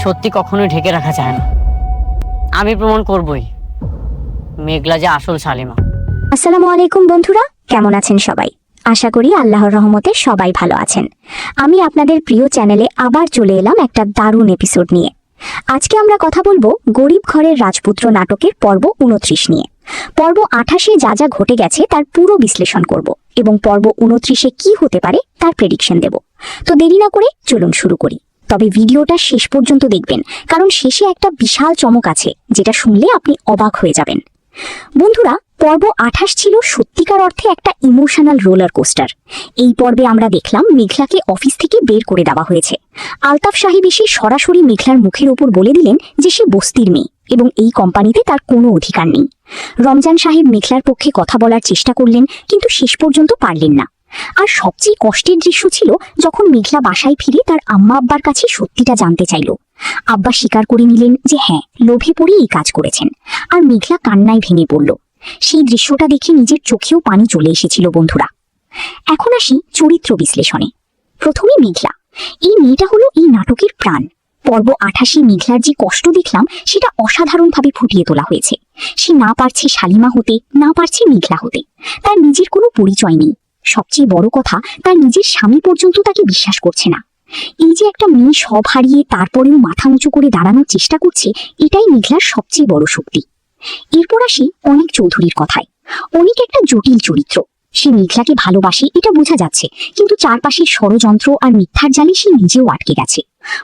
সত্যি কখনোই ঢেকে রাখা যায় না। আমি প্রমাণ করবই মেঘলা যে আসল শালিমা। আসসালামু আলাইকুম বন্ধুরা, কেমন আছেন সবাই? আশা করি আল্লাহর রহমতে সবাই ভালো আছেন। আমি আপনাদের প্রিয় চ্যানেলে আবার চলে এলাম একটা দারুণ এপিসোড নিয়ে। আজকে আমরা কথা বলবো গরিব ঘরের রাজপুত্র নাটকের পর্ব 29 নিয়ে। পর্ব 28-এ যা যা ঘটে গেছে তার পুরো বিশ্লেষণ করব এবং পর্ব 29-এ কি হতে পারে তার প্রেডিকশন দেব। তো দেরি না করে চলুন শুরু করি। তবে ভিডিওটা শেষ পর্যন্ত দেখবেন, কারণ শেষে একটা বিশাল চমক আছে যেটা শুনলে আপনি অবাক হয়ে যাবেন। বন্ধুরা, পর্ব 28 ছিল সত্যিকার অর্থে একটা ইমোশনাল রোলার কোস্টার। এই পর্বে আমরা দেখলাম মেঘলাকে অফিস থেকে বের করে দেওয়া হয়েছে। আলতাফ সাহেব এসে সরাসরি মেঘলার মুখের ওপর বলে দিলেন যে সে বস্তির মেয়ে এবং এই কোম্পানিতে তার কোনো অধিকার নেই। রমজান সাহেব মেঘলার পক্ষে কথা বলার চেষ্টা করলেন, কিন্তু শেষ পর্যন্ত পারলেন না। আর সবচেয়ে কষ্টের দৃশ্য ছিল যখন মেঘলা বাসায় ফিরে তার আম্মা আব্বার কাছে সত্যিটা জানতে চাইল। আব্বা স্বীকার করে নিলেন যে হ্যাঁ, লোভে পড়ে এই কাজ করেছেন। আর মেঘলা কান্নায় ভেঙে পড়ল। সেই দৃশ্যটা দেখে নিজের চোখেও পানি চলে এসেছিল বন্ধুরা। এখন আসি চরিত্র বিশ্লেষণে। প্রথমে মেঘলা, এই মেয়েটা হলো এই নাটকের প্রাণ। পর্ব 28-এ মেঘলার যে কষ্ট দেখলাম সেটা অসাধারণভাবে ফুটিয়ে তোলা হয়েছে। সে না পারছে শালিমা হতে, না পারছে মেঘলা হতে। তার নিজের কোনো পরিচয় নেই। সবচেয়ে বড় কথা, তার নিজের স্বামী পর্যন্ত তাকে বিশ্বাস করছে না। এই যে একটা মেয়ে সব হারিয়ে তারপরেও মাথা উঁচু করে দাঁড়ানোর চেষ্টা করছে, এটাই মেঘলার সবচেয়ে বড় শক্তি। এরপর আসি অনিক চৌধুরীর কথায়। অনিক একটা জটিল চরিত্র। সে মেঘলাকে ভালোবাসে এটা বোঝা যাচ্ছে, কিন্তু চারপাশের ষড়যন্ত্র আর মিথ্যার জালে সে নিজেও আটকে গেছে।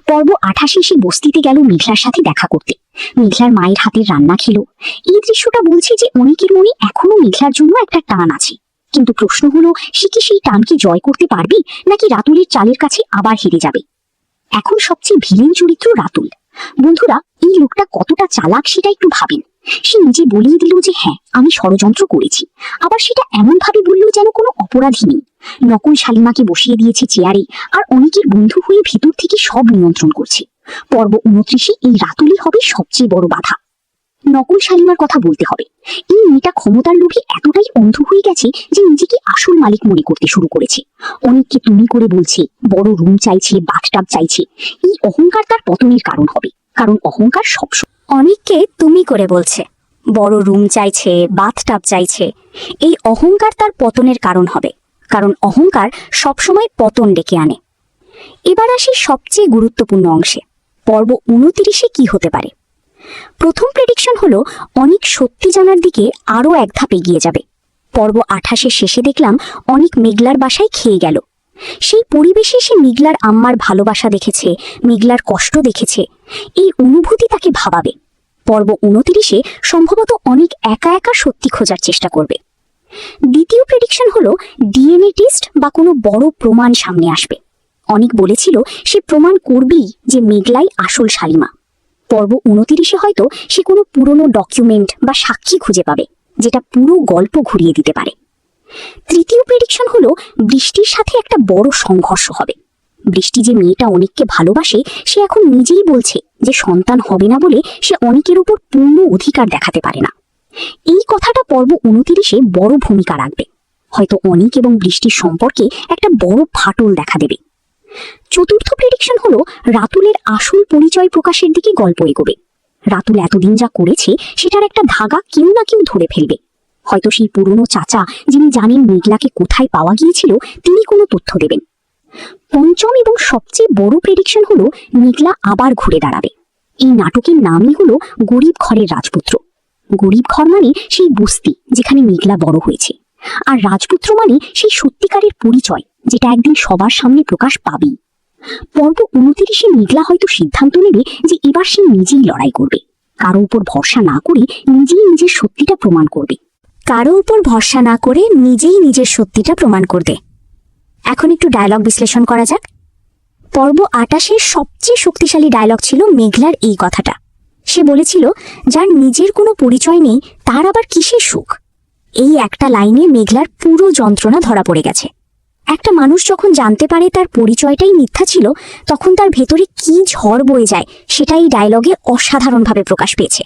পর্ব 28-এ সে বস্তিতে গেল মেঘলার সাথে দেখা করতে। মেঘলার মায়ের হাতের রান্না খেলো। এই দৃশ্যটা বলছে যে অনিকের মনে এখনো মেঘলার জন্য একটা টান আছে। কিন্তু প্রশ্ন হলো, সে কি সেই টানকে জয় করতে পারবে, নাকি রাতুলের চালের কাছে আবার হেরে যাবে? এখন সবচেয়ে ভিলেন চরিত্র রাতুল। বন্ধুরা, এই লোকটা কতটা চালাক সেটা একটু ভাবেন। সে নিজে বলিয়ে দিল যে হ্যাঁ, আমি ষড়যন্ত্র করেছি। আবার সেটা এমন ভাবে বলল যেন কোনো অপরাধী নেই। নকল শালিমাকে বসিয়ে দিয়েছে চেয়ারে, আর অনেকের বন্ধু হয়ে ভিতর থেকে সব নিয়ন্ত্রণ করছে। পর্ব 29-এ এই রাতুলই হবে সবচেয়ে বড় বাধা। নকল শালিমার কথা বলতে হবে। এই মেয়েটা ক্ষমতার লোভে এতটাই অন্ধ হয়ে গেছে যে নিজেকে আসল মালিক মনে করতে শুরু করেছে। অনেককে তুমি করে বলছে, বড় রুম চাইছে, বাথটাব চাইছে। এই অহংকার তার পতনের কারণ হবে, কারণ অহংকার সবসময়। অনেককে তুমি করে বলছে, বড় রুম চাইছে, বাথটাব চাইছে। এই অহংকার তার পতনের কারণ হবে, কারণ অহংকার সবসময় পতন ডেকে আনে। এবার আসি সবচেয়ে গুরুত্বপূর্ণ অংশে। পর্ব 29-এ কি হতে পারে? প্রথম প্রেডিকশন হলো অনিক সত্যি জানার দিকে আরও এক ধাপ এগিয়ে যাবে। পর্ব 28-এর শেষে দেখলাম অনিক মেঘলার বাসায় খেয়ে গেল। সেই পরিবেশে সে মেঘলার আম্মার ভালোবাসা দেখেছে, মেঘলার কষ্ট দেখেছে। এই অনুভূতি তাকে ভাবাবে। পর্ব 29-এ সম্ভবত অনিক একা একা সত্যি খোঁজার চেষ্টা করবে। দ্বিতীয় প্রেডিকশন হলো ডিএনএ টেস্ট বা কোনো বড় প্রমাণ সামনে আসবে। অনিক বলেছিল সে প্রমাণ করবেই যে মেঘলাই আসল শালিমা। পর্ব 29-এ হয়তো সে কোনো পুরনো ডকুমেন্ট বা সাক্ষী খুঁজে পাবে, যেটা পুরো গল্প ঘুরিয়ে দিতে পারে। তৃতীয় প্রেডিকশন হলো বৃষ্টির সাথে একটা বড় সংঘর্ষ হবে। বৃষ্টি যে মেয়েটা অনেককে ভালোবাসে, সে এখন নিজেই বলছে যে সন্তান হবে না বলে সে অনেকের উপর পূর্ণ অধিকার দেখাতে পারে না। এই কথাটা পর্ব 29-এ বড় ভূমিকা রাখবে। হয়তো অনিক এবং বৃষ্টির সম্পর্কে একটা বড় ফাটল দেখা দেবে। চতুর্থ প্রেডিকশন হলো রাতুলের আসল পরিচয় প্রকাশের দিকে গল্প এগোবে। রাতুল এতদিন যা করেছে সেটার একটা ধাগা কেউ না কেউ ধরে ফেলবে। হয়তো সেই পুরনো চাচা, যিনি জানেন মেঘলাকে কোথায় পাওয়া গিয়েছিল, তিনি কোনো তথ্য দেবেন। পঞ্চম এবং সবচেয়ে বড় প্রেডিকশন হলো মেঘলা আবার ঘুরে দাঁড়াবে। এই নাটকের নামই হলো গরিব ঘরের রাজপুত্র। গরিব ঘর মানে সেই বস্তি যেখানে মেঘলা বড় হয়েছে, আর রাজপুত্র মানে সেই সত্যিকারের পরিচয় যেটা একদিন সবার সামনে প্রকাশ পাবেই। পর্ব 29-এ মেঘলা হয়তো সিদ্ধান্ত নেবে যে এবার সে নিজেই লড়াই করবে। কারো উপর ভরসা না করে নিজেই নিজের সত্যিটা প্রমাণ করবে। এখন একটু ডায়লগ বিশ্লেষণ করা যাক। পর্ব 28-এর সবচেয়ে শক্তিশালী ডায়লগ ছিল মেঘলার এই কথাটা। সে বলেছিল, যার নিজের কোনো পরিচয় নেই তার আবার কিসের সুখ। এই একটা লাইনে মেঘলার পুরো যন্ত্রণা ধরা পড়ে গেছে। একটা মানুষ যখন জানতে পারে তার পরিচয়টাই মিথ্যা ছিল, তখন তার ভেতরে কি ঝড় বয়ে যায় সেটা এই ডায়লগে অসাধারণভাবে প্রকাশ পেয়েছে।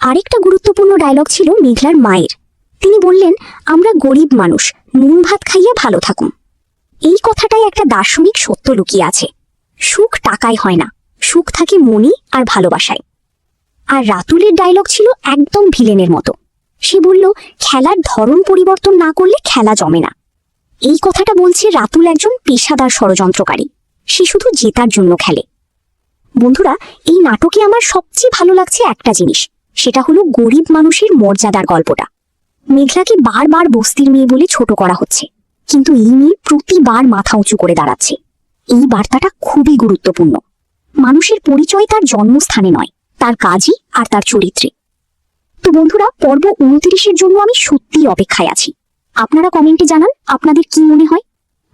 আরেকটা গুরুত্বপূর্ণ ডায়লগ ছিল মেঘলার মায়ের। তিনি বললেন, আমরা গরিব মানুষ, নুন ভাত খাইয়া ভালো থাকুন। এই কথাটাই একটা দার্শনিক সত্য লুকিয়ে আছে। সুখ টাকায় হয় না, সুখ থাকে মনি আর ভালোবাসায়। আর রাতুলের ডায়লগ ছিল একদম ভিলেনের মতো। সে বলল, খেলার ধরন পরিবর্তন না করলে খেলা জমে না। এই কথাটা বলছে রাতুল একজন পেশাদার ষড়যন্ত্রকারী। সে শুধু জেতার জন্য খেলে। বন্ধুরা, এই নাটকে আমার সবচেয়ে ভালো লাগছে একটা জিনিস, সেটা হলো গরিব মানুষের মর্যাদার গল্পটা। মেঘলাকে বারবার বস্তির মেয়ে বলে ছোট করা হচ্ছে, কিন্তু এই মেয়ে প্রতিবার মাথা উঁচু করে দাঁড়াচ্ছে। এই বার্তাটা খুবই গুরুত্বপূর্ণ। মানুষের পরিচয় তার জন্মস্থানে নয়, তার কাজই আর তার চরিত্রে। তো বন্ধুরা, পর্ব 29-এর জন্য আমি সত্যিই অপেক্ষায় আছি। আপনারা কমেন্টে জানান আপনাদের কি মনে হয়।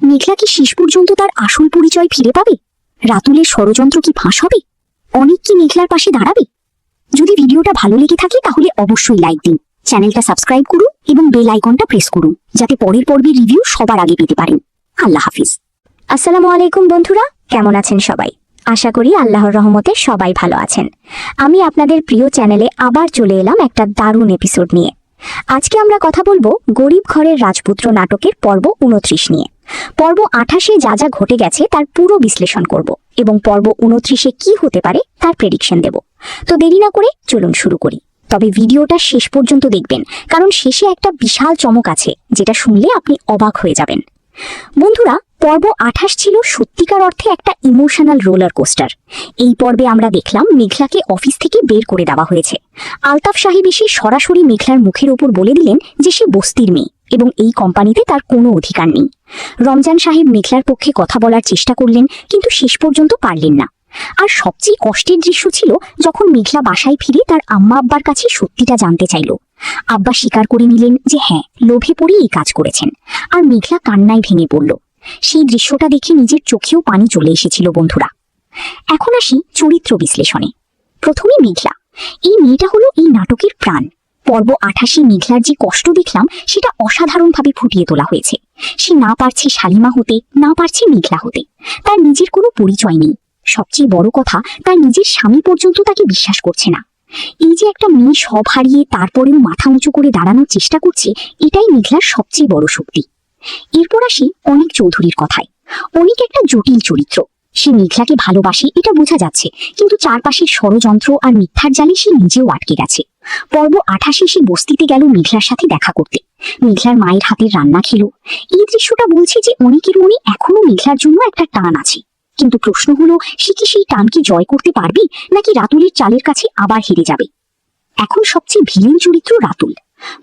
মেঘলা কি শেষ পর্যন্ত তার আসল পরিচয় ফিরে পাবে? রাতুলের ষড়যন্ত্র কি ফাঁস হবে? অনেক কি মেঘলার পাশে দাঁড়াবে? যদি ভিডিওটা ভালো লেগে থাকে তাহলে অবশ্যই লাইক দিন, চ্যানেলটা সাবস্ক্রাইব করুন এবং বেল আইকনটা প্রেস করুন, যাতে পরের পর্বের রিভিউ সবার আগে পেতে পারেন। আল্লাহ হাফিজ। আসসালামু আলাইকুম বন্ধুরা, কেমন আছেন সবাই? আশা করি আল্লাহর রহমতে সবাই ভালো আছেন। আমি আপনাদের প্রিয় চ্যানেলে আবার চলে এলাম একটা দারুণ এপিসোড নিয়ে। আজকে আমরা কথা বলবো গরিব ঘরের রাজপুত্র নাটকের পর্ব 29 নিয়ে। পর্ব 28-এ যা যা ঘটে গেছে তার পুরো বিশ্লেষণ করব এবং পর্ব 29-এ কি হতে পারে তার প্রেডিকশন দেব। তো দেরি না করে চলুন শুরু করি। তবে ভিডিওটা শেষ পর্যন্ত দেখবেন, কারণ শেষে একটা বিশাল চমক আছে যেটা শুনলে আপনি অবাক হয়ে যাবেন। বন্ধুরা, পর্ব 28 ছিল সত্যিকার অর্থে একটা ইমোশনাল রোলার কোস্টার। এই পর্বে আমরা দেখলাম মেঘলাকে অফিস থেকে বের করে দেওয়া হয়েছে। আলতাফ সাহেব এসে সরাসরি মেঘলার মুখের ওপর বলে দিলেন যে সে বস্তির মেয়ে এবং এই কোম্পানিতে তার কোনো অধিকার নেই। রমজান সাহেব মেঘলার পক্ষে কথা বলার চেষ্টা করলেন, কিন্তু শেষ পর্যন্ত পারলেন না। আর সবচেয়ে কষ্টের দৃশ্য ছিল যখন মেঘলা বাসায় ফিরে তার আম্মা আব্বার কাছে সত্যিটা জানতে চাইল। আব্বা স্বীকার করে নিলেন যে হ্যাঁ, লোভে পড়ে এই কাজ করেছেন। আর মেঘলা কান্নায় ভেঙে পড়ল। সেই দৃশ্যটা দেখে নিজের চোখেও পানি চলে এসেছিল বন্ধুরা। এখন আসি চরিত্র বিশ্লেষণে। প্রথমে মেঘলা। এই মেয়েটা হলো এই নাটকের প্রাণ। পর্ব 28-এ মেঘলার যে কষ্ট দেখলাম সেটা অসাধারণভাবে ফুটিয়ে তোলা হয়েছে। সে না পারছে শালিমা হতে, না পারছে মেঘলা হতে। তার নিজের কোনো পরিচয় নেই। সবচেয়ে বড় কথা, তার নিজের স্বামী পর্যন্ত তাকে বিশ্বাস করছে না। এই যে একটা মেয়ে সব হারিয়ে তারপরেও মাথা উঁচু করে দাঁড়ানোর চেষ্টা করছে, এটাই মেঘলার সবচেয়ে বড় শক্তি। এরপর আসি অনিক চৌধুরীর কথায়। অনিক একটা জটিল চরিত্র। সে মেঘলাকে ভালোবাসে এটা বোঝা যাচ্ছে, কিন্তু চারপাশের ষড়যন্ত্র আর মিথ্যার জালে সে নিজেও আটকে গেছে। পর্ব 28-এ সে বস্তিতে গেল মেঘলার সাথে দেখা করতে। মেঘলার মায়ের হাতের রান্না খেল। এই দৃশ্যটা বলছে যে অনিকের মনে এখনো মেঘলার জন্য একটা টান আছে। কিন্তু প্রশ্ন হলো, সে কি সেই টানকে জয় করতে পারবে, নাকি রাতুলের চালের কাছে আবার হেরে যাবে? এখন সবচেয়ে ভিলেন চরিত্র রাতুল।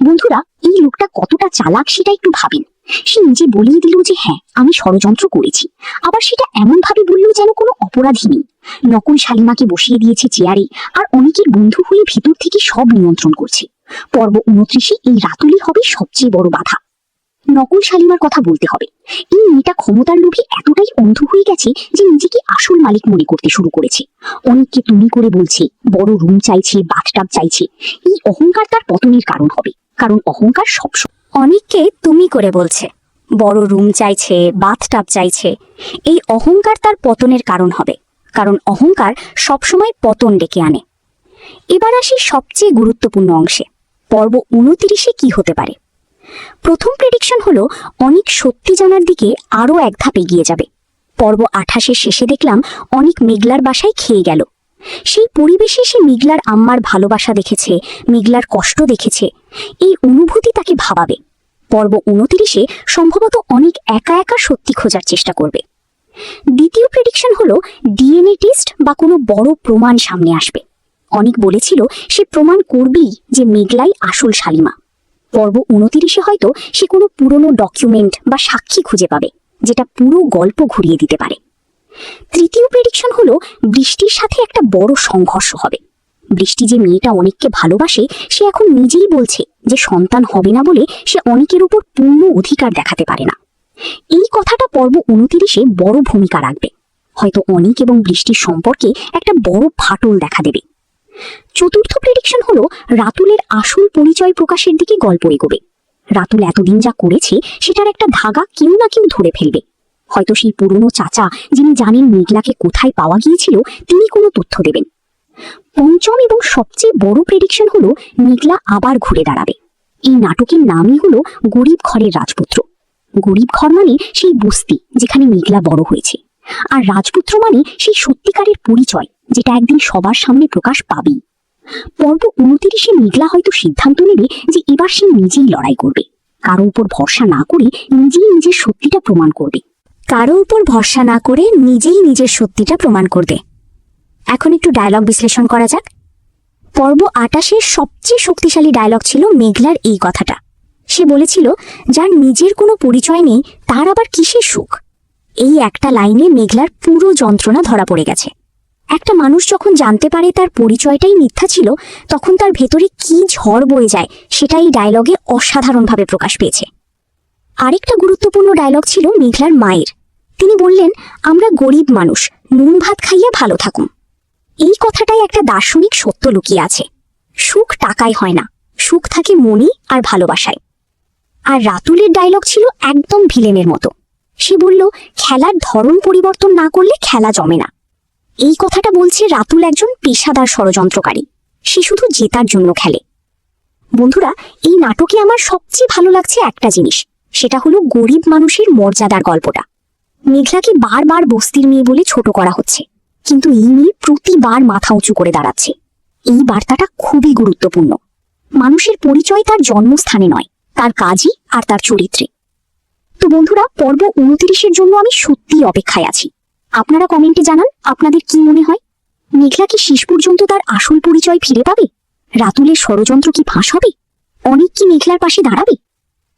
বন্ধুরা, এই লোকটা কতটা চালাক সেটা একটু ভাবেন। সে নিজে বলিয়ে দিল যে হ্যাঁ, আমি ষড়যন্ত্র করেছি। আবার সেটা এমন ভাবে বলল যেন কোনো অপরাধী নেই। নকুল শালিমাকে বসিয়ে দিয়েছে চেয়ারে, আর অনেকের বন্ধু হয়ে ভিতর থেকে সব নিয়ন্ত্রণ করছে। পর্ব 29-এ এই রাতুলই হবে সবচেয়ে বড় বাধা। নকুল শালিমার কথা বলতে হবে। এই মেয়েটা ক্ষমতার লোভে এতটাই অন্ধ হয়ে গেছে যে নিজেকে আসল মালিক মনে করতে শুরু করেছে। অনেককে তুমি করে বলছে, বড় রুম চাইছে, বাথটাব চাইছে। এই অহংকার তার পতনের কারণ হবে, কারণ অহংকার সবসময়। অনেককে তুমি করে বলছে, বড় রুম চাইছে, বাথটাব চাইছে। এই অহংকার তার পতনের কারণ হবে, কারণ অহংকার সবসময় পতন ডেকে আনে। এবার আসি সবচেয়ে গুরুত্বপূর্ণ অংশে। পর্ব 29-এ কি হতে পারে? প্রথম প্রেডিকশন হলো অনিক সত্যি জানার দিকে আরো এক ধাপ এগিয়ে যাবে। পর্ব 28-এর শেষে দেখলাম অনিক মেঘলার বাসায় খেয়ে গেল। সেই পরিবেশে সে মেঘলার আম্মার ভালোবাসা দেখেছে, মেঘলার কষ্ট দেখেছে। এই অনুভূতি তাকে ভাবাবে। পর্ব 29-এ সম্ভবত অনিক একা একা সত্যি খোঁজার চেষ্টা করবে। দ্বিতীয় প্রেডিকশন হলো ডিএনএ টেস্ট বা কোনো বড় প্রমাণ সামনে আসবে। অনিক বলেছিল সে প্রমাণ করবেই যে মেঘলাই আসল শালিমা। পর্ব 29-এ হয়তো সে কোনো পুরনো ডকুমেন্ট বা সাক্ষী খুঁজে পাবে, যেটা পুরো গল্প ঘুরিয়ে দিতে পারে। তৃতীয় প্রেডিকশন হলো বৃষ্টির সাথে একটা বড় সংঘর্ষ হবে। বৃষ্টি যে মেয়েটা অনেককে ভালোবাসে, সে এখন নিজেই বলছে যে সন্তান হবে না বলে সে অনেকের উপর পূর্ণ অধিকার দেখাতে পারে না। এই কথাটা পর্ব 29-এ বড় ভূমিকা রাখবে। হয়তো অনিক এবং বৃষ্টির সম্পর্কে একটা বড় ফাটল দেখা দেবে। চতুর্থ প্রেডিকশন হলো রাতুলের আসল পরিচয় প্রকাশের দিকে গল্প এগোবে। রাতুল এতদিন যা করেছে সেটার একটা ধাগা কেউ না কেউ ধরে ফেলবে। হয়তো সেই পুরনো চাচা, যিনি জানেন মেঘলাকে কোথায় পাওয়া গিয়েছিল, তিনি কোনো তথ্য দেবেন। পঞ্চম এবং সবচেয়ে বড় প্রেডিকশন হলো মেঘলা আবার ঘুরে দাঁড়াবে। এই নাটকের নামই হলো গরিব ঘরের রাজপুত্র। গরিব ঘর মানে সেই বস্তি যেখানে মেঘলা বড় হয়েছে, আর রাজপুত্র মানে সেই সত্যিকারের পরিচয়, যেটা একদিন সবার সামনে প্রকাশ পাবেই। পর্ব 29-এ মেঘলা হয়তো সিদ্ধান্ত নেবে যে এবার সে নিজেই লড়াই করবে, কারো উপর ভরসা না করে নিজেই নিজের সত্যিটা প্রমাণ করবে। এখন একটু ডায়লগ বিশ্লেষণ করা যাক। পর্ব 28-এর সবচেয়ে শক্তিশালী ডায়লগ ছিল মেঘলার এই কথাটা। সে বলেছিল, যার নিজের কোনো পরিচয় নেই তার আবার কিসের সুখ। এই একটা লাইনে মেঘলার পুরো যন্ত্রণা ধরা পড়ে গেছে। একটা মানুষ যখন জানতে পারে তার পরিচয়টাই মিথ্যা ছিল, তখন তার ভেতরে কি ঝড় বয়ে যায় সেটা এই ডায়লগে অসাধারণভাবে প্রকাশ পেয়েছে। আরেকটা গুরুত্বপূর্ণ ডায়লগ ছিল মেঘলার মায়ের। তিনি বললেন, আমরা গরিব মানুষ, নুন ভাত খাইয়া ভালো থাকুম। এই কথাটাই একটা দার্শনিক সত্য লুকিয়ে আছে। সুখ টাকায় হয় না, সুখ থাকে মনে আর ভালোবাসায়। আর রাতুলের ডায়লগ ছিল একদম ভিলেনের মতো। সে বলল, খেলার ধরন পরিবর্তন না করলে খেলা জমে না। এই কথাটা বলছে রাতুল একজন পেশাদার ষড়যন্ত্রকারী। সে শুধু জেতার জন্য খেলে। বন্ধুরা, এই নাটকে আমার সবচেয়ে ভালো লাগছে একটা জিনিস, সেটা হলো গরিব মানুষের মর্যাদার গল্পটা। মেঘলাকে বারবার বস্তির মেয়ে বলে ছোট করা হচ্ছে, কিন্তু এই মেয়ে প্রতিবার মাথা উঁচু করে দাঁড়াচ্ছে। এই বার্তাটা খুবই গুরুত্বপূর্ণ। মানুষের পরিচয় তার জন্মস্থানে নয়, তার কাজই আর তার চরিত্রে। তো বন্ধুরা, পর্ব 29-এর জন্য আমি সত্যিই অপেক্ষায় আছি। আপনারা কমেন্টে জানান আপনাদের কি মনে হয়। মেঘলা কি শেষ পর্যন্ত তার আসল পরিচয় ফিরে পাবে? রাতুলের ষড়যন্ত্র কি ফাঁস হবে? অনেক কি মেঘলার পাশে দাঁড়াবে?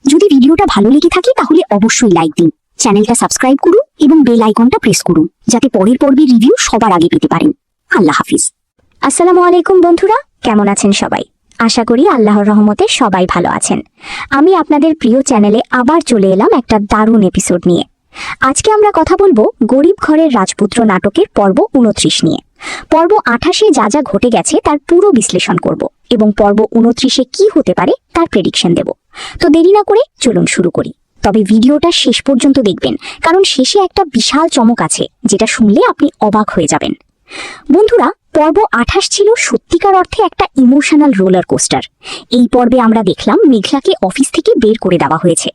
যদি ভিডিওটা ভালো লেগে থাকে তাহলে অবশ্যই লাইক দিন, চ্যানেলটা সাবস্ক্রাইব করুন এবং বেল আইকনটা প্রেস করুন, যাতে পরের পর্বের রিভিউ সবার আগে পেতে পারেন। আল্লাহ হাফিজ। আসসালামু আলাইকুম বন্ধুরা, কেমন আছেন সবাই? আশা করি আল্লাহর রহমতে সবাই ভালো আছেন। আমি আপনাদের প্রিয় চ্যানেলে আবার চলে এলাম একটা দারুণ এপিসোড নিয়ে। আজকে আমরা কথা বলবো গরিব ঘরের রাজপুত্র নাটকের পর্ব 29 নিয়ে। পর্ব 28-এ যা যা ঘটে গেছে তার পুরো বিশ্লেষণ করব এবং পর্ব 29-এ কি হতে পারে তার প্রেডিকশন দেব। তো দেরি না করে চলুন শুরু করি। তবে ভিডিওটা শেষ পর্যন্ত দেখবেন, কারণ শেষে একটা বিশাল চমক আছে যেটা শুনলে আপনি অবাক হয়ে যাবেন। বন্ধুরা, পর্ব 28 ছিল সত্যিকার অর্থে একটা ইমোশনাল রোলার কোস্টার। এই পর্বে আমরা দেখলাম মেঘলাকে অফিস থেকে বের করে দেওয়া হয়েছে।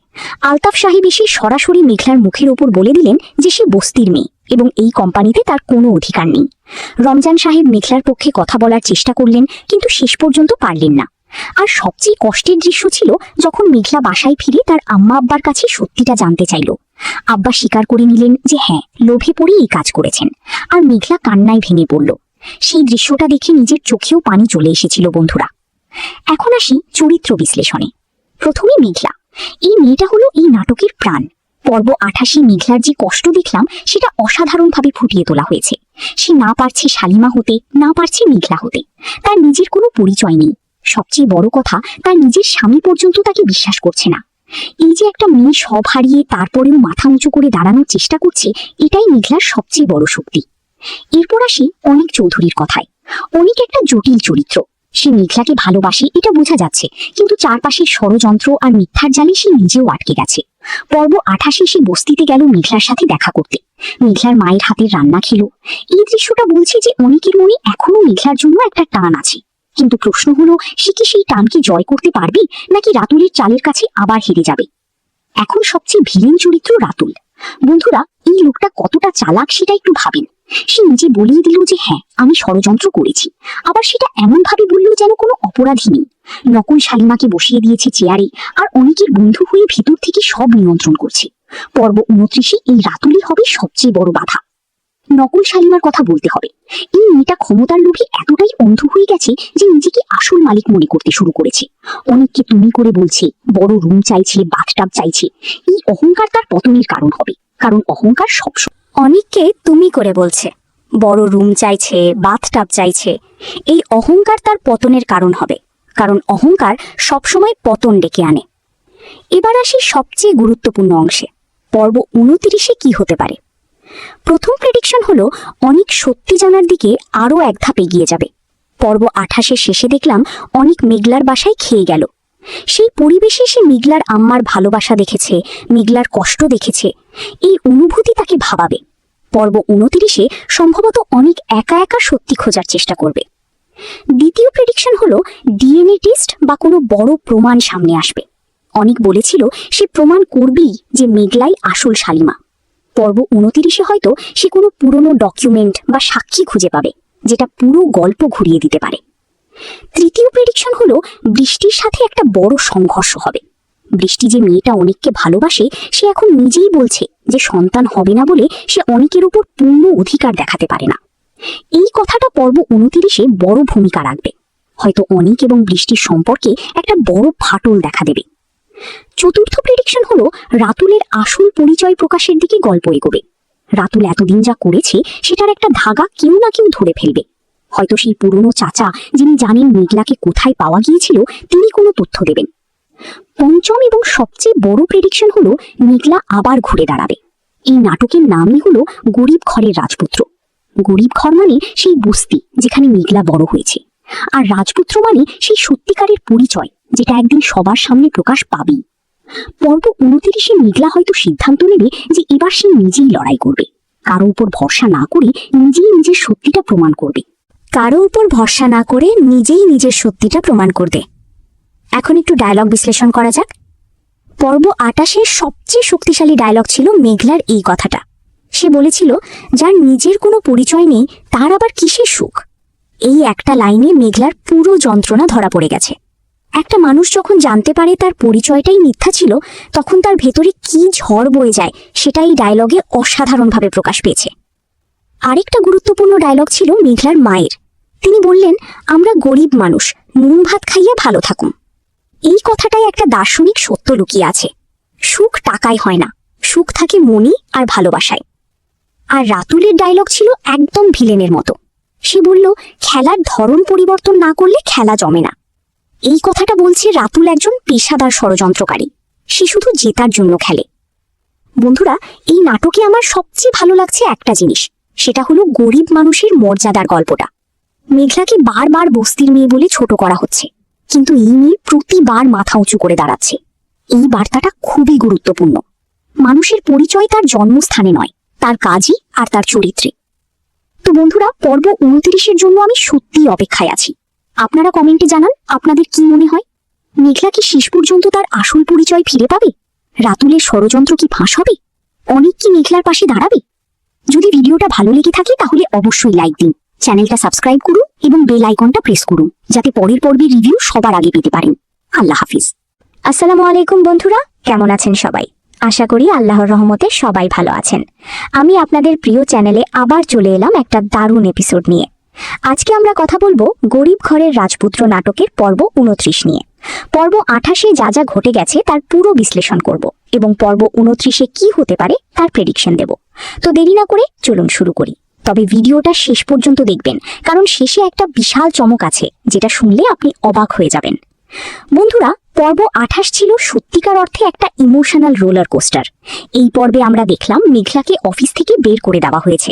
আলতাফ সাহেব এসে সরাসরি মেঘলার মুখের ওপর বলে দিলেন যে সে বস্তির মেয়ে এবং এই কোম্পানিতে তার কোনো অধিকার নেই। রমজান সাহেব মেঘলার পক্ষে কথা বলার চেষ্টা করলেন, কিন্তু শেষ পর্যন্ত পারলেন না। আর সবচেয়ে কষ্টের দৃশ্য ছিল যখন মেঘলা বাসায় ফিরে তার আম্মা আব্বার কাছে সত্যিটা জানতে চাইল। আব্বা স্বীকার করে নিলেন যে হ্যাঁ, লোভে পড়ে এই কাজ করেছেন। আর মেঘলা কান্নায় ভেঙে পড়ল। সেই দৃশ্যটা দেখে নিজের চোখেও পানি চলে এসেছিল বন্ধুরা। এখন আসি চরিত্র বিশ্লেষণে। প্রথমে মেঘলা। এই মেয়েটা হলো এই নাটকের প্রাণ। পর্ব 28-এ মেঘলার যে কষ্ট দেখলাম সেটা অসাধারণভাবে ফুটিয়ে তোলা হয়েছে। সে না পারছে শালিমা হতে, না পারছে মেঘলা হতে। তার নিজের কোনো পরিচয় নেই। সবচেয়ে বড় কথা, তার নিজের স্বামী পর্যন্ত তাকে বিশ্বাস করছে না। এই যে একটা মেয়ে সব হারিয়ে তারপরেও মাথা উঁচু করে দাঁড়ানোর চেষ্টা করছে, এটাই মেঘলার সবচেয়ে বড় শক্তি। এরপর আসি অনিক চৌধুরীর কথায়। অনিক একটা জটিল চরিত্র। সে মেঘলাকে ভালোবাসে এটা বোঝা যাচ্ছে, কিন্তু চারপাশের ষড়যন্ত্র আর মিথ্যার জালে সে নিজেও আটকে গেছে। পর্ব 28-এ সে বস্তিতে গেল মেঘলার সাথে দেখা করতে। মেঘলার মায়ের হাতের রান্না খেল। এই দৃশ্যটা বলছে যে অনিকের মনে এখনো মেঘলার জন্য একটা টান আছে। কিন্তু প্রশ্ন হলো, সে কি সেই টানকে জয় করতে পারবে, নাকি রাতুলের চালের কাছে আবার হেরে যাবে? এখন সবচেয়ে ভিলেন চরিত্র রাতুল। বন্ধুরা, এই লোকটা কতটা চালাক সেটা একটু ভাবেন। সে নিজে বলিয়ে দিল যে হ্যাঁ, আমি ষড়যন্ত্র করেছি, আবার সেটা এমন ভাবে বলল যেন কোনো অপরাধী নেই। নকল শালিমাকে বসিয়ে দিয়েছে চেয়ারে, আর অনেকের বন্ধু হয়ে ভিতর থেকে সব নিয়ন্ত্রণ করছে। পর্ব 29-এ এই রাতুলই হবে সবচেয়ে বড় বাধা। নকল শালিমার কথা বলতে হবে। এই মেয়েটা ক্ষমতার লোভে এতটাই অন্ধ হয়ে গেছে যে নিজেকে আসল মালিক মনে করতে শুরু করেছে। অনেককে তুমি করে বলছে, বড় রুম চাইছে, বাথটাব চাইছে। এই অহংকার তার পতনের কারণ হবে, কারণ অহংকার সবসময়। অনেককে তুমি করে বলছে, বড় রুম চাইছে, বাথটাব চাইছে। এই অহংকার তার পতনের কারণ হবে, কারণ অহংকার সবসময় পতন ডেকে আনে। এবার আসি সবচেয়ে গুরুত্বপূর্ণ অংশে। পর্ব 29-এ কি হতে পারে? প্রথম প্রেডিকশন হলো অনিক সত্যি জানার দিকে আরো এক ধাপ এগিয়ে যাবে। পর্ব 28-এর শেষে দেখলাম অনিক মেঘলার বাসায় খেয়ে গেল। সেই পরিবেশে সে মেঘলার আম্মার ভালোবাসা দেখেছে, মেঘলার কষ্ট দেখেছে। এই অনুভূতি তাকে ভাবাবে। পর্ব 29-এ সম্ভবত অনিক একা একা সত্যি খোঁজার চেষ্টা করবে। দ্বিতীয় প্রেডিকশন হলো ডিএনএ টেস্ট বা কোনো বড় প্রমাণ সামনে আসবে। অনিক বলেছিল সে প্রমাণ করবেই যে মেঘলাই আসল শালিমা। পর্ব 29-এ হয়তো সে কোনো পুরনো ডকুমেন্ট বা সাক্ষী খুঁজে পাবে, যেটা পুরো গল্প ঘুরিয়ে দিতে পারে। তৃতীয় প্রেডিকশন হলো বৃষ্টির সাথে একটা বড় সংঘর্ষ হবে। বৃষ্টি যে মেয়েটা অনেককে ভালোবাসে, সে এখন নিজেই বলছে যে সন্তান হবে না বলে সে অনেকের উপর পূর্ণ অধিকার দেখাতে পারে না। এই কথাটা পর্ব 29-এ বড় ভূমিকা রাখবে। হয়তো অনেক এবং বৃষ্টির সম্পর্কে একটা বড় ফাটল দেখা দেবে। চতুর্থ প্রেডিকশন হলো রাতুলের আসল পরিচয় প্রকাশের দিকে গল্প এগোবে। রাতুল এতদিন যা করেছে সেটার একটা ধাগা কেউ না কেউ ধরে ফেলবে। হয়তো সেই পুরনো চাচা, যিনি জানেন মেঘলাকে কোথায় পাওয়া গিয়েছিল, তিনি কোনো তথ্য দেবেন। পঞ্চম এবং সবচেয়ে বড় প্রেডিকশন হলো মেঘলা আবার ঘুরে দাঁড়াবে। এই নাটকের নামই হলো গরিব ঘরের রাজপুত্র। গরিব ঘর মানে সেই বস্তি যেখানে মেঘলা বড় হয়েছে, আর রাজপুত্র মানে সেই সত্যিকারের পরিচয় যেটা একদিন সবার সামনে প্রকাশ পাবেই। পর্ব 29-এ মেঘলা হয়তো সিদ্ধান্ত নেবে যে এবার সে নিজেই লড়াই করবে, কারো উপর ভরসা না করে নিজেই নিজের সত্যিটা প্রমাণ করবে। এখন একটু ডায়লগ বিশ্লেষণ করা যাক। পর্ব 28-এর সবচেয়ে শক্তিশালী ডায়লগ ছিল মেঘলার এই কথাটা। সে বলেছিল, যার নিজের কোনো পরিচয় নেই তার আবার কিসের সুখ। এই একটা লাইনে মেঘলার পুরো যন্ত্রণা ধরা পড়ে গেছে। একটা মানুষ যখন জানতে পারে তার পরিচয়টাই মিথ্যা ছিল, তখন তার ভেতরে কি ঝড় বয়ে যায় সেটা এই ডায়লগে অসাধারণভাবে প্রকাশ পেয়েছে। আরেকটা গুরুত্বপূর্ণ ডায়লগ ছিল মেঘলার মায়ের। তিনি বললেন, আমরা গরিব মানুষ, নুন ভাত খাইয়া ভালো থাকুন। এই কথাটায় একটা দার্শনিক সত্য লুকিয়ে আছে। সুখ টাকায় হয় না, সুখ থাকে মনে আর ভালোবাসায়। আর রাতুলের ডায়লগ ছিল একদম ভিলেনের মতো। সে বলল, খেলার ধরন পরিবর্তন না করলে খেলা জমে না। এই কথাটা বলছে রাতুল একজন পেশাদার ষড়যন্ত্রকারী। সে শুধু জেতার জন্য খেলে। বন্ধুরা, এই নাটকে আমার সবচেয়ে ভালো লাগছে একটা জিনিস, সেটা হলো গরিব মানুষের মর্যাদার গল্পটা। মেঘলাকে বারবার বস্তির মেয়ে বলে ছোট করা হচ্ছে, কিন্তু এই মেয়ে প্রতিবার মাথা উঁচু করে দাঁড়াচ্ছে। এই বার্তাটা খুবই গুরুত্বপূর্ণ। মানুষের পরিচয় তার জন্মস্থানে নয়, তার কাজই আর তার চরিত্রে। তো বন্ধুরা, পর্ব 29-এর জন্য আমি সত্যিই অপেক্ষায় আছি। আপনারা কমেন্টে জানান আপনাদের কি মনে হয়। মেঘলা কি শেষ পর্যন্ত তার আসল পরিচয় ফিরে পাবে? রাতুলের ষড়যন্ত্র কি ফাঁস হবে? অনেক কি মেঘলার পাশে দাঁড়াবে? যদি ভিডিওটা ভালো লেগে থাকে তাহলে অবশ্যই লাইক দিন, চ্যানেলটা সাবস্ক্রাইব করুন এবং বেল আইকনটা প্রেস করুন, যাতে পরের পর্বের রিভিউ সবার আগে পেতে পারেন। আল্লাহ হাফিজ। আসসালামু আলাইকুম বন্ধুরা, কেমন আছেন সবাই? আশা করি আল্লাহর রহমতে সবাই ভালো আছেন। আমি আপনাদের প্রিয় চ্যানেলে আবার চলে এলাম একটা দারুণ এপিসোড নিয়ে। আজকে আমরা কথা বলবো গরিব ঘরের রাজপুত্র নাটকের পর্ব 29 নিয়ে। পর্ব 28-এ যা যা ঘটে গেছে তার পুরো বিশ্লেষণ করব এবং পর্ব 29-এ কি হতে পারে তার প্রেডিকশন দেব। তো দেরি না করে চলুন শুরু করি। তবে ভিডিওটা শেষ পর্যন্ত দেখবেন, কারণ শেষে একটা বিশাল চমক আছে যেটা শুনলে আপনি অবাক হয়ে যাবেন। বন্ধুরা, পর্ব 28 ছিল সত্যিকার অর্থে একটা ইমোশনাল রোলার কোস্টার। এই পর্বে আমরা দেখলাম মেঘলাকে অফিস থেকে বের করে দেওয়া হয়েছে।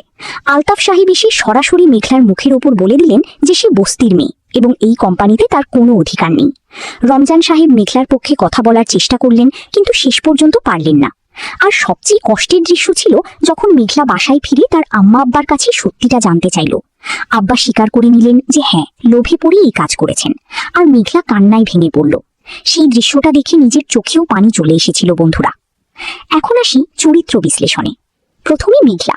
আলতাফ সাহেব এসে সরাসরি মেঘলার মুখের ওপর বলে দিলেন যে সে বস্তির মেয়ে এবং এই কোম্পানিতে তার কোনো অধিকার নেই। রমজান সাহেব মেঘলার পক্ষে কথা বলার চেষ্টা করলেন, কিন্তু শেষ পর্যন্ত পারলেন না। আর সবচেয়ে কষ্টের দৃশ্য ছিল যখন মেঘলা বাসায় ফিরে তার আম্মা আব্বার কাছে সত্যিটা জানতে চাইল। আব্বা স্বীকার করে নিলেন যে হ্যাঁ, লোভে পড়ে এই কাজ করেছেন, আর মেঘলা কান্নায় ভেঙে পড়ল। সেই দৃশ্যটা দেখে নিজের চোখেও পানি চলে এসেছিল বন্ধুরা। এখন আসি চরিত্র বিশ্লেষণে। প্রথমে মেঘলা।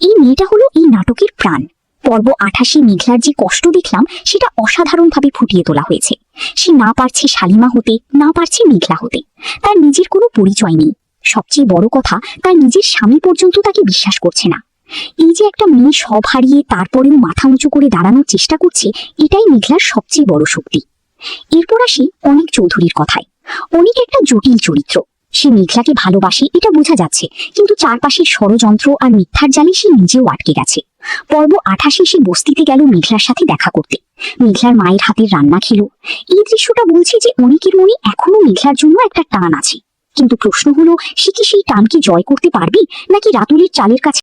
এই মেয়েটা হলো এই নাটকের প্রাণ। পর্ব 28-এ মেঘলার যে কষ্ট দেখলাম সেটা অসাধারণভাবে ফুটিয়ে তোলা হয়েছে। সে না পারছে শালিমা হতে, না পারছে মেঘলা হতে। তার নিজের কোনো পরিচয় নেই। সবচেয়ে বড় কথা, তার নিজের স্বামী পর্যন্ত তাকে বিশ্বাস করছে না। এই যে একটা মেয়ে সব হারিয়ে তারপরেও মাথা উঁচু করে দাঁড়ানোর চেষ্টা করছে, এটাই মেঘলার সবচেয়ে বড় শক্তি। এরপর আসি অনিক চৌধুরীর কথায়। অনিক একটা জটিল চরিত্র। সে মেঘলাকে ভালোবাসে এটা বোঝা যাচ্ছে, কিন্তু চারপাশের ষড়যন্ত্র আর মিথ্যার জালে সে নিজেও আটকে গেছে। পর্ব 28-এ সে বস্তিতে গেল মেঘলার সাথে দেখা করতে। মেঘলার মায়ের হাতের রান্না খেল। এই দৃশ্যটা বলছে যে অনিকের মনে এখনো মেঘলার জন্য একটা টান আছে। কিন্তু প্রশ্ন হলো, সে কি সেই টানকে জয় করতে পারবে, নাকি রাতুলের চালের কাছে